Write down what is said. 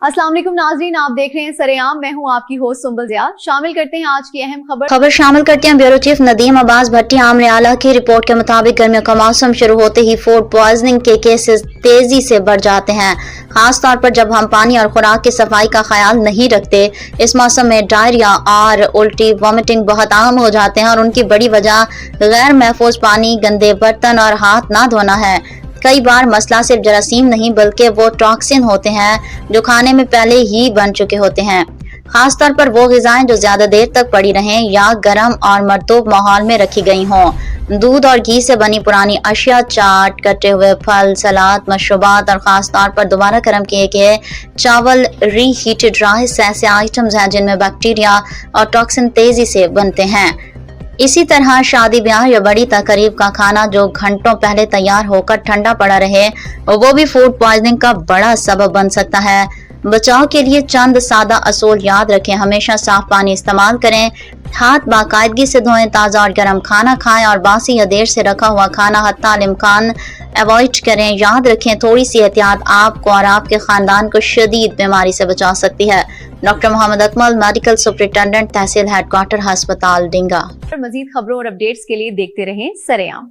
अस्सलाम वालेकुम नाज़रीन, आप देख रहे हैं सरेआम। मैं हूं आपकी होस्ट सुंबल ज़िया। शामिल करते हैं आज की अहम खबर शामिल करते हैं। ब्यूरो चीफ नदीम अब्बास भट्टी आमरे आला की रिपोर्ट के मुताबिक गर्मियों का मौसम शुरू होते ही फूड पॉइजनिंग के केसेस तेजी से बढ़ जाते हैं, खास तौर पर जब हम पानी और खुराक की सफाई का ख्याल नहीं रखते। इस मौसम में डायरिया और उल्टी वॉमिटिंग बहुत आम हो जाते हैं और उनकी बड़ी वजह गैर महफूज पानी, गंदे बर्तन और हाथ ना धोना है। कई बार मसला सिर्फ जरासीम नहीं बल्कि वो टॉक्सिन होते हैं जो खाने में पहले ही बन चुके होते हैं, खासतौर पर वो ग़िज़ाएं जो ज्यादा देर तक पड़ी रहें या गर्म और मरतूब माहौल में रखी गई हों। दूध और घी से बनी पुरानी अशिया, चाट, कटे हुए फल, सलाद, मशरूबात और खास तौर पर दोबारा गर्म किए गए चावल, रीहीटेड राइस ऐसे आइटम्स हैं जिनमें बैक्टीरिया और टॉक्सिन तेजी से बनते हैं। इसी तरह शादी ब्याह या बड़ी तकरीब का खाना जो घंटों पहले तैयार होकर ठंडा पड़ा रहे, वो भी फूड पॉइजनिंग का बड़ा सबब बन सकता है। बचाव के लिए चंद सादा असूल याद रखें। हमेशा साफ पानी इस्तेमाल करें, हाथ बाकायदगी से धोएं, ताज़ा और गर्म खाना खाएं और बासी या देर से रखा हुआ खाना हत्ता इम्कान अवॉइड करें। याद रखें, थोड़ी सी एहतियात आपको और आपके खानदान को शदीद बीमारी से बचा सकती है। Doctor Mohammad Akmal, medical superintendent, तहसील हेडक्वार्टर, अस्पताल, डिंगा। मजीद खबरों और अपडेट्स के लिए देखते रहें सरेआम।